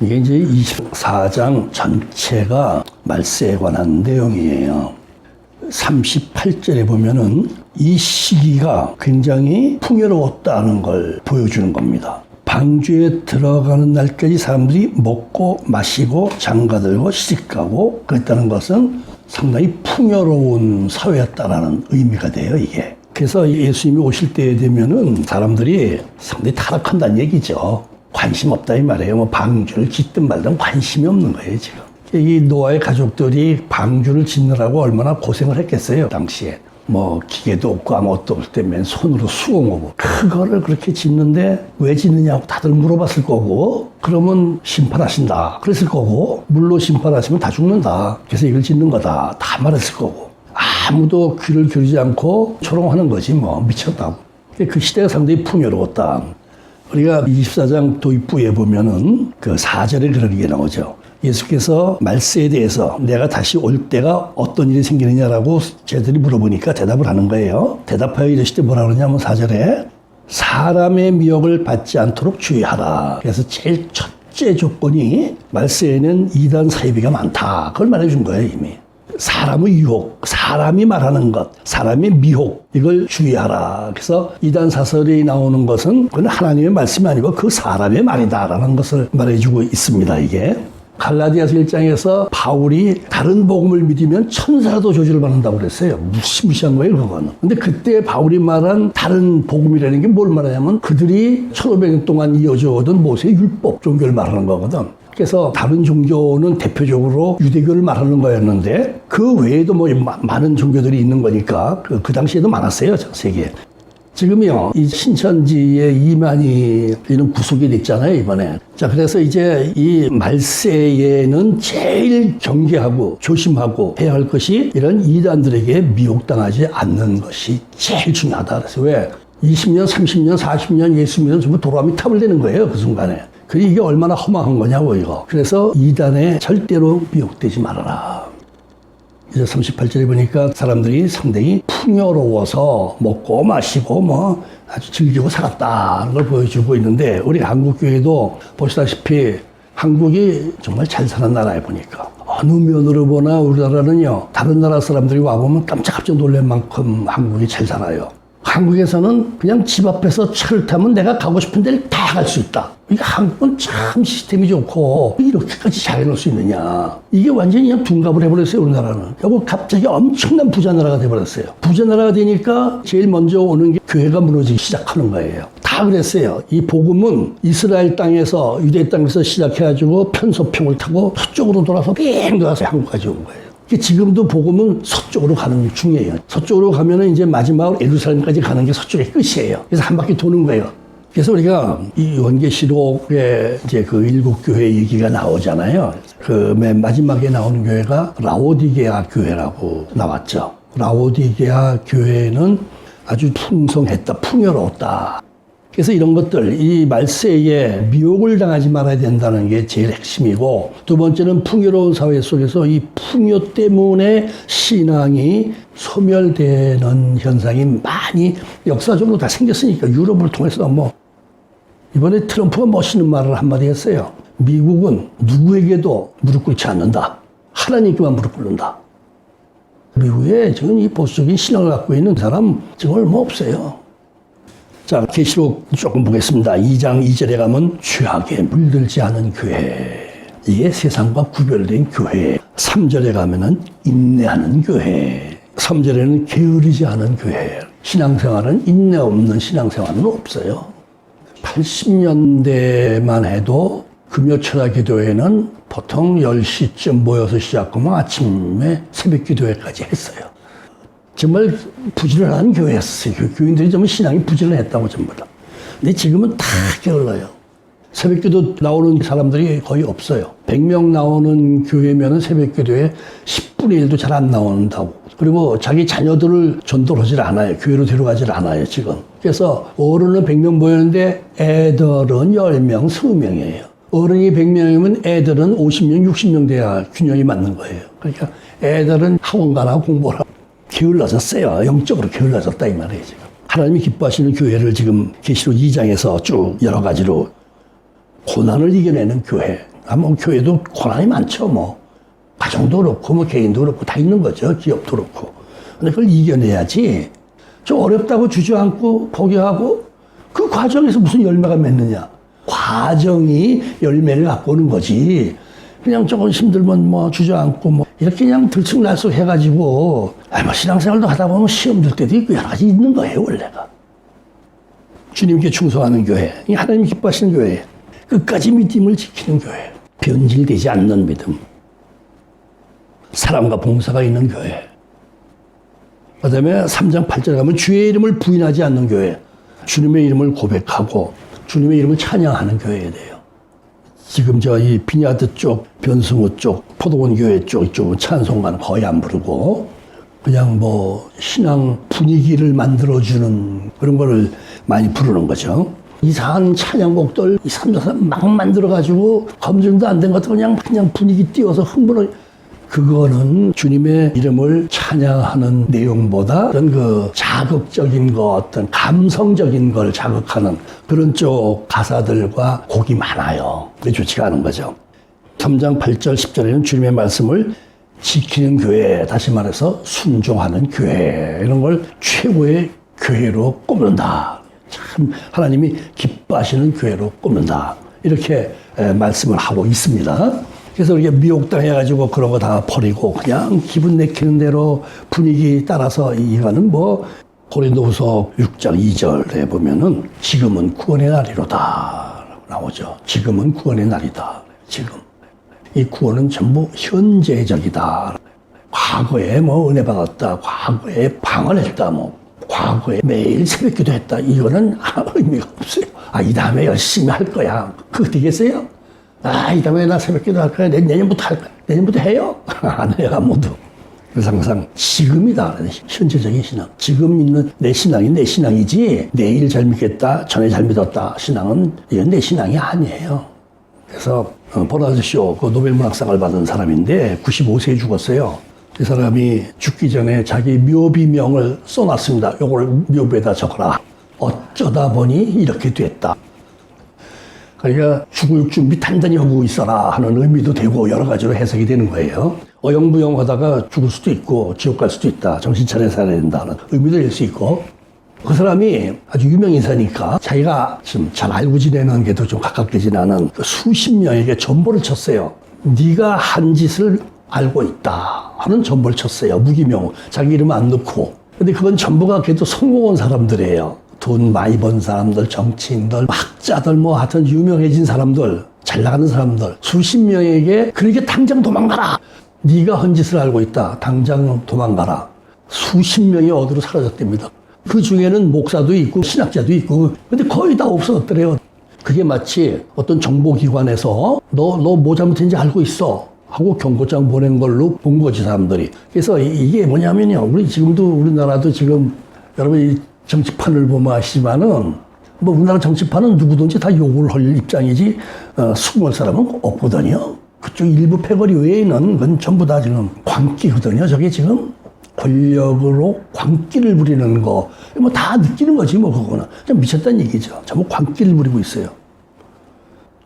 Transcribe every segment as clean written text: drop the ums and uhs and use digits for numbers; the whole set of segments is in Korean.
이게 이제 24장 전체가 말세에 관한 내용이에요. 38절에 보면은 이 시기가 굉장히 풍요로웠다는 걸 보여주는 겁니다. 방주에 들어가는 날까지 사람들이 먹고 마시고 장가들고 시집가고 그랬다는 것은 상당히 풍요로운 사회였다라는 의미가 돼요, 이게. 그래서 예수님이 오실 때에 되면은 사람들이 상당히 타락한다는 얘기죠. 관심 없다 이 말이에요. 뭐 방주를 짓든 말든 관심이 없는 거예요, 지금. 이 노아의 가족들이 방주를 짓느라고 얼마나 고생을 했겠어요, 당시에. 뭐 기계도 없고 아무것도 없을 때 맨 손으로 수공하고 그거를 그렇게 짓는데 왜 짓느냐고 다들 물어봤을 거고, 그러면 심판하신다 그랬을 거고, 물로 심판하시면 다 죽는다 그래서 이걸 짓는 거다 다 말했을 거고, 아무도 귀를 기울이지 않고 조롱하는 거지 뭐 미쳤다고. 그 시대가 상당히 풍요로웠다. 우리가 24장 도입부에 보면은 그 4절에 그런 게 나오죠. 예수께서 말세에 대해서 내가 다시 올 때가 어떤 일이 생기느냐라고 쟤들이 물어보니까 대답을 하는 거예요. 대답하여 이르시되 뭐라 그러냐면 4절에 사람의 미혹을 받지 않도록 주의하라. 그래서 제일 첫째 조건이 말세에는 이단 사이비가 많다. 그걸 말해준 거예요, 이미. 사람의 유혹, 사람이 말하는 것, 사람의 미혹, 이걸 주의하라. 그래서 이단 사설이 나오는 것은 그건 하나님의 말씀이 아니고 그 사람의 말이다라는 것을 말해주고 있습니다, 이게. 갈라디아서 1장에서 바울이 다른 복음을 믿으면 천사라도 저주를 받는다고 그랬어요. 무시무시한 거예요, 그거는. 근데 그때 바울이 말한 다른 복음이라는 게 뭘 말하냐면 그들이 1500년 동안 이어져 오던 모세의 율법 종교를 말하는 거거든. 그래서 다른 종교는 대표적으로 유대교를 말하는 거였는데 그 외에도 뭐 많은 종교들이 있는 거니까 그 당시에도 많았어요, 전 세계에. 지금요, 이 신천지의 이만희 이는 구속이 됐잖아요, 이번에. 자, 그래서 이제 이 말세에는 제일 경계하고 조심하고 해야 할 것이 이런 이단들에게 미혹당하지 않는 것이 제일 중요하다. 그래서 왜? 20년, 30년, 40년 예수 믿으면 전부 도라미 탑을 되는 거예요, 그 순간에. 이게 얼마나 험악한 거냐고, 이거. 그래서 이단에 절대로 미혹되지 말아라. 이제 38절에 보니까 사람들이 상당히 풍요로워서 먹고 마시고 뭐 아주 즐기고 살았다는 걸 보여주고 있는데, 우리 한국교회도 보시다시피 한국이 정말 잘 사는 나라에 보니까 어느 면으로 보나 우리나라는요, 다른 나라 사람들이 와보면 깜짝깜짝 놀랄 만큼 한국이 잘 살아요. 한국에서는 그냥 집 앞에서 차를 타면 내가 가고 싶은 데를 다 갈 수 있다. 이게 한국은 참 시스템이 좋고 이렇게까지 잘 해놓을 수 있느냐. 이게 완전히 그냥 둔갑을 해버렸어요, 우리나라는. 그리고 갑자기 엄청난 부자 나라가 돼버렸어요. 부자 나라가 되니까 제일 먼저 오는 게 교회가 무너지기 시작하는 거예요. 다 그랬어요. 이 복음은 이스라엘 땅에서, 유대 땅에서 시작해가지고 편서평을 타고 서쪽으로 돌아서 뺑 돌아서 한국까지 온 거예요. 지금도 복음은 서쪽으로 가는 중이에요. 서쪽으로 가면은 이제 마지막으로 예루살렘까지 가는 게 서쪽의 끝이에요. 그래서 한 바퀴 도는 거예요. 그래서 우리가 이 요한계시록에 이제 그 7교회 얘기가 나오잖아요. 그 맨 마지막에 나오는 교회가 라오디게아 교회라고 나왔죠. 라오디게아 교회는 아주 풍성했다, 풍요로웠다. 그래서 이런 것들, 이 말세에 미혹을 당하지 말아야 된다는 게 제일 핵심이고, 두 번째는 풍요로운 사회 속에서 이 풍요 때문에 신앙이 소멸되는 현상이 많이 역사적으로 다 생겼으니까. 유럽을 통해서 뭐 이번에 트럼프가 멋있는 말을 한마디 했어요. 미국은 누구에게도 무릎 꿇지 않는다. 하나님께만 무릎 꿇는다. 미국에 지금 이 보수적인 신앙을 갖고 있는 사람 지금 얼마 없어요. 자, 계시록 조금 보겠습니다. 2장 2절에 가면 죄악에 물들지 않은 교회. 이게 세상과 구별된 교회. 3절에 가면은 인내하는 교회. 3절에는 게으르지 않은 교회. 신앙생활은 인내 없는 신앙생활은 없어요. 80년대만 해도 금요철야 기도회는 보통 10시쯤 모여서 시작하면 아침에 새벽 기도회까지 했어요. 정말 부지런한 교회였어요. 교인들이 정말 신앙이 부지런했다고 전부 다. 근데 지금은 다 게을러요. 새벽기도 나오는 사람들이 거의 없어요. 100명 나오는 교회면은 새벽기도에 10분의 1도 잘 안 나온다고. 그리고 자기 자녀들을 전도하질 않아요. 교회로 데려가질 않아요, 지금. 그래서 어른은 100명 모였는데 애들은 10명, 20명이에요. 어른이 100명이면 애들은 50명, 60명 돼야 균형이 맞는 거예요. 그러니까 애들은 학원 가나 공부를 하고 게을러졌어요. 영적으로 게을러졌다 이 말이에요, 지금. 하나님이 기뻐하시는 교회를 지금 계시록 2장에서 쭉 여러 가지로 고난을 이겨내는 교회, 뭐 교회도 고난이 많죠. 뭐 가정도 그렇고 뭐 개인도 그렇고 다 있는 거죠. 기업도 그렇고. 근데 그걸 이겨내야지. 좀 어렵다고 주저앉고 포기하고 그 과정에서 무슨 열매가 맺느냐. 과정이 열매를 갖고 오는 거지. 그냥 조금 힘들면 뭐 주저앉고 뭐 이렇게 그냥 들쑥날쑥 해가지고 뭐 신앙생활도 하다 보면 시험 들 때도 있고 여러 가지 있는 거예요. 원래가. 주님께 충성하는 교회, 하나님 기뻐하시는 교회, 끝까지 믿음을 지키는 교회, 변질되지 않는 믿음, 사랑과 봉사가 있는 교회. 그 다음에 3장 8절에 가면 주의 이름을 부인하지 않는 교회, 주님의 이름을 고백하고 주님의 이름을 찬양하는 교회에 돼요. 지금 이 비냐드 쪽, 변승우 쪽, 포도원 교회 쪽 이쪽은 찬송가는 거의 안 부르고 그냥 뭐 신앙 분위기를 만들어주는 그런 거를 많이 부르는 거죠. 이상한 찬양곡들 3, 4, 막 만들어가지고 검증도 안 된 것도 그냥 분위기 띄워서 흥분을. 그거는 주님의 이름을 찬양하는 내용보다 어떤 그 자극적인 거, 어떤 감성적인 걸 자극하는 그런 쪽 가사들과 곡이 많아요. 그게 좋지가 않은 거죠. 3장 8절 10절에는 주님의 말씀을 지키는 교회, 다시 말해서 순종하는 교회, 이런 걸 최고의 교회로 꼽는다. 참 하나님이 기뻐하시는 교회로 꼽는다. 이렇게 말씀을 하고 있습니다. 그래서 우리가 미혹당해가지고 그런 거 다 버리고 그냥 기분 내키는 대로 분위기 따라서 이거는 뭐 고린도후서 6장 2절에 보면은 지금은 구원의 날이로다 나오죠. 지금은 구원의 날이다. 지금. 이 구원은 전부 현재적이다. 과거에 뭐 은혜 받았다. 과거에 방언했다. 뭐 과거에 매일 새벽기도 했다. 이거는 아무 의미가 없어요. 이 다음에 열심히 할 거야. 그거 되겠어요? 이 다음에 나 새벽기도 할 거야. 내년부터 할 거야. 내년부터 해요? 안 해요, 아무도. 그래서 항상 지금이다. 현재적인 신앙. 지금 있는 내 신앙이 내 신앙이지 내일 잘 믿겠다, 전에 잘 믿었다. 신앙은 이건 내 신앙이 아니에요. 그래서 버나드 쇼, 그 노벨문학상을 받은 사람인데 95세에 죽었어요. 이 사람이 죽기 전에 자기 묘비명을 써놨습니다. 요걸 묘비에다 적어라. 어쩌다 보니 이렇게 됐다. 그러니까 죽을 준비 단단히 하고 있어라 하는 의미도 되고 여러 가지로 해석이 되는 거예요. 어영부영하다가 죽을 수도 있고 지옥 갈 수도 있다. 정신 차려 살아야 된다는 의미도 될 수 있고. 그 사람이 아주 유명 인사니까 자기가 좀 잘 알고 지내는 게도 좀 가깝게 지나는 수십 명에게 전보를 쳤어요. 네가 한 짓을 알고 있다 하는 전보를 쳤어요. 무기명, 자기 이름 안 넣고. 근데 그건 전부가 그래도 성공한 사람들이에요. 돈 많이 번 사람들, 정치인들, 학자들, 뭐 하여튼 유명해진 사람들, 잘 나가는 사람들 수십 명에게 그렇게 당장 도망가라. 네가 한 짓을 알고 있다. 당장 도망가라. 수십 명이 어디로 사라졌답니다. 그 중에는 목사도 있고 신학자도 있고 근데 거의 다 없어졌더래요. 그게 마치 어떤 정보기관에서 너 뭐 잘못했는지 알고 있어 하고 경고장 보낸 걸로 본 거지 사람들이. 그래서 이게 뭐냐면요. 우리나라도 지금 여러분 이 정치판을 보면 아시지만은 뭐 우리나라 정치판은 누구든지 다 욕을 할 입장이지 수긍할 사람은 없거든요. 그쪽 일부 패거리 외에는 그건 전부 다 지금 광기거든요. 저게 지금 권력으로 광기를 부리는 거 뭐 다 느끼는 거지 뭐 그거는 좀 미쳤다는 얘기죠. 전부 광기를 부리고 있어요.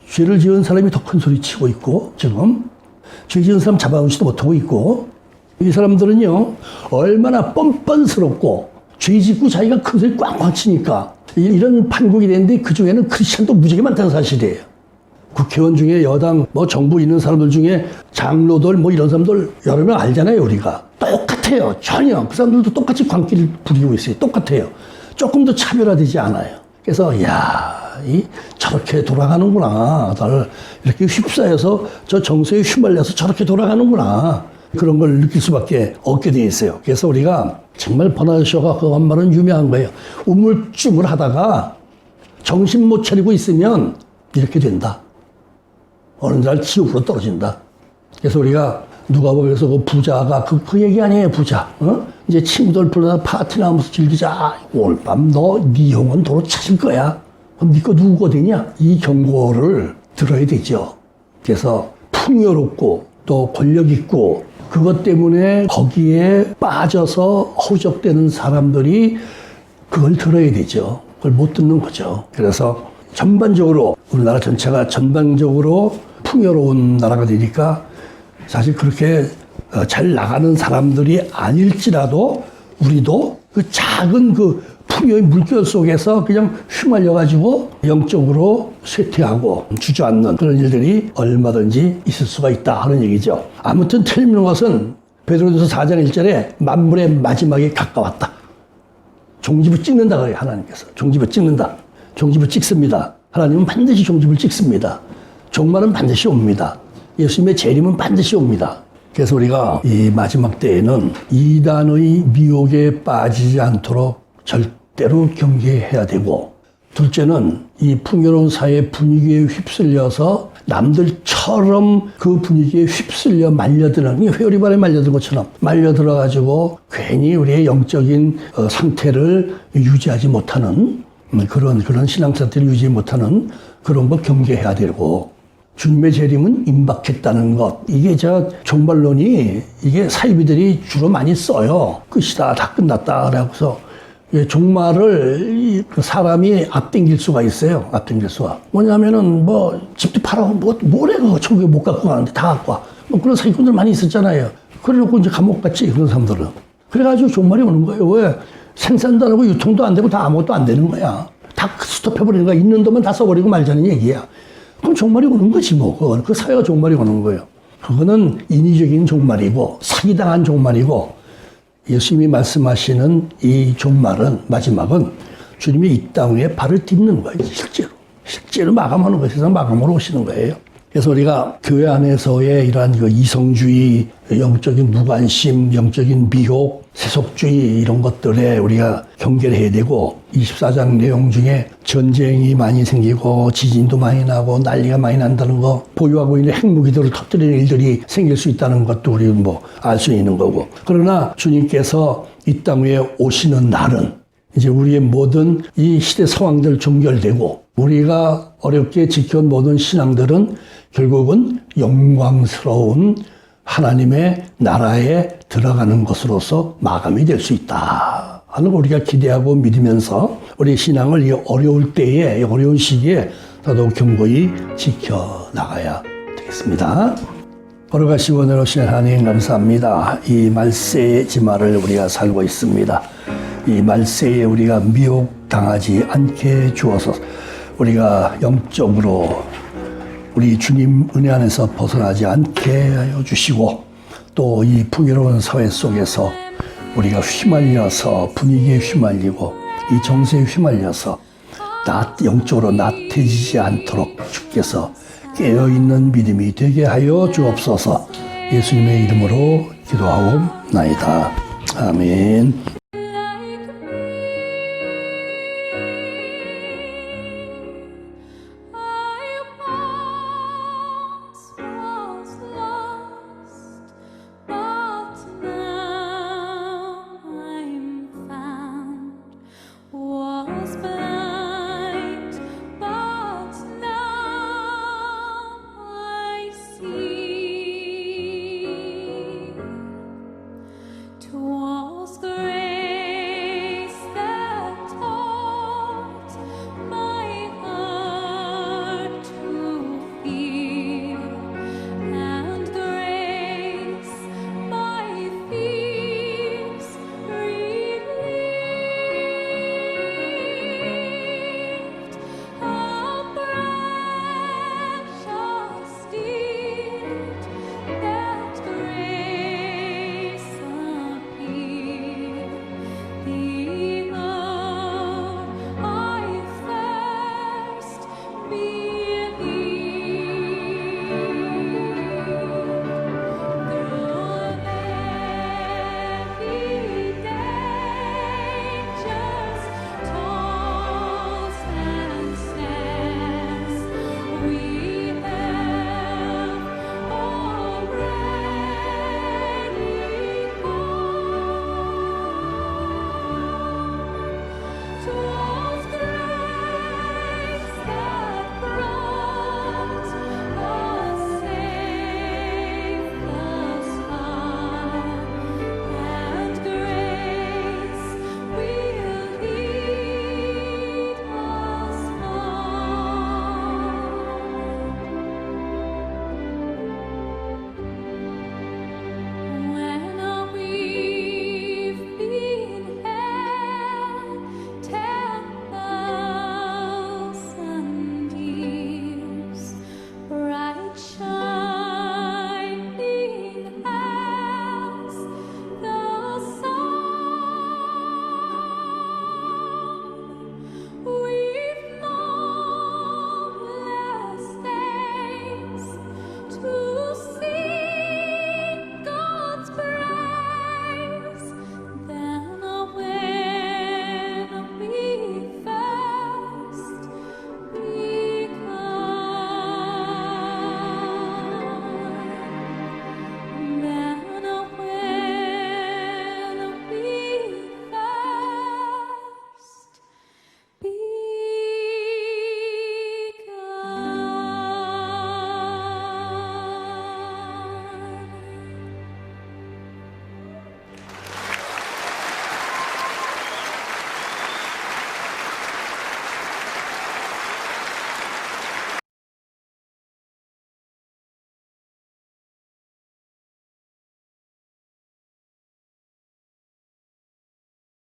죄를 지은 사람이 더 큰 소리 치고 있고 지금 죄 지은 사람 잡아오지도 못하고 있고 이 사람들은요 얼마나 뻔뻔스럽고 죄 짓고 자기가 큰 소리 꽝꽝 치니까 이런 판국이 되는데 그중에는 크리스천도 무지하게 많다는 사실이에요. 국회의원 중에 여당 뭐 정부 있는 사람들 중에 장로들 뭐 이런 사람들 여러 명 알잖아요. 우리가 똑같아요. 전혀 그 사람들도 똑같이 광기를 부리고 있어요. 똑같아요. 조금 더 차별화되지 않아요. 그래서 저렇게 돌아가는구나. 나를 이렇게 휩싸여서 저 정서에 휘말려서 저렇게 돌아가는구나. 그런 걸 느낄 수밖에 없게 돼 있어요. 그래서 우리가 정말 버나드 쇼가 그 한 말은 유명한 거예요. 우물쭈물 하다가 정신 못 차리고 있으면 이렇게 된다. 어느 날 지옥으로 떨어진다. 그래서 우리가 누가복음에서 그 부자가 그 얘기 아니에요. 부자. 이제 친구들 불러서 파티나 하면서 즐기자. 오늘 밤 네 영혼 도로 찾을 거야. 그럼 네거 누구가 되냐? 이 경고를 들어야 되죠. 그래서 풍요롭고 또 권력 있고 그것 때문에 거기에 빠져서 허우적대는 사람들이 그걸 들어야 되죠. 그걸 못 듣는 거죠. 그래서 전반적으로 우리나라 전체가 전반적으로 풍요로운 나라가 되니까 사실 그렇게 잘 나가는 사람들이 아닐지라도 우리도 그 작은 그 풍요의 물결 속에서 그냥 휘말려가지고 영적으로 쇠퇴하고 주저앉는 그런 일들이 얼마든지 있을 수가 있다 하는 얘기죠. 아무튼 틀림없는 것은 베드로전서 4장 1절에 만물의 마지막에 가까웠다. 종지부 찍는다 그래요. 하나님께서. 종지부 찍는다. 종지부 찍습니다. 하나님은 반드시 종지부를 찍습니다. 종말은 반드시 옵니다. 예수님의 재림은 반드시 옵니다. 그래서 우리가 이 마지막 때에는 이단의 미혹에 빠지지 않도록 절대로 경계해야 되고, 둘째는 이 풍요로운 사회 분위기에 휩쓸려서 남들처럼 그 분위기에 휩쓸려 말려드는, 회오리발에 말려든 것처럼 말려들어가지고 괜히 우리의 영적인 상태를 유지하지 못하는 그런 신앙 상태를 유지 못하는 그런 거 경계해야 되고, 주님의 재림은 임박했다는 것. 이게 종말론이 이게 사이비들이 주로 많이 써요. 끝이다, 다 끝났다. 그래서 종말을 사람이 앞당길 수가 있어요. 앞당길 수가. 뭐냐면은 집도 팔아고 뭐래 그거 천국에 못 갖고 가는데 다 갖고 와. 그런 사기꾼들 많이 있었잖아요. 그래놓고 이제 감옥 갔지, 그런 사람들은. 그래가지고 종말이 오는 거예요. 왜? 생산도 안 하고 유통도 안 되고 다 아무것도 안 되는 거야. 다 스톱해버리는 거야. 있는 돈만 다 써버리고 말자는 얘기야. 그럼 종말이 오는 거지 뭐. 그 사회가 종말이 오는 거예요. 그거는 인위적인 종말이고 사기당한 종말이고, 예수님이 말씀하시는 이 종말은, 마지막은 주님이 이 땅에 발을 딛는 거예요. 실제로 마감하는 거예요. 세상 마감으로 오시는 거예요. 그래서 우리가 교회 안에서의 이러한 그 이성주의, 영적인 무관심, 영적인 미혹, 세속주의 이런 것들에 우리가 경계를 해야 되고, 24장 내용 중에 전쟁이 많이 생기고 지진도 많이 나고 난리가 많이 난다는 거, 보유하고 있는 핵무기들을 터뜨리는 일들이 생길 수 있다는 것도 우리 알 수 있는 거고, 그러나 주님께서 이 땅 위에 오시는 날은 이제 우리의 모든 이 시대 상황들 종결되고, 우리가 어렵게 지켜온 모든 신앙들은 결국은 영광스러운 하나님의 나라에 들어가는 것으로서 마감이 될 수 있다 하는 걸 우리가 기대하고 믿으면서 우리 신앙을 이 어려울 때에, 이 어려운 시기에 더더욱 견고히 지켜나가야 되겠습니다. 걸어가시고 내려오신 하나님 감사합니다. 이 말세의 지마를 우리가 살고 있습니다. 이 말세에 우리가 미혹당하지 않게 주어서 우리가 영적으로 우리 주님 은혜 안에서 벗어나지 않게 하여 주시고, 또 이 풍요로운 사회 속에서 우리가 휘말려서 분위기에 휘말리고 이 정세에 휘말려서 영적으로 나태해지지 않도록 주께서 깨어있는 믿음이 되게 하여 주옵소서. 예수님의 이름으로 기도하옵나이다. 아멘.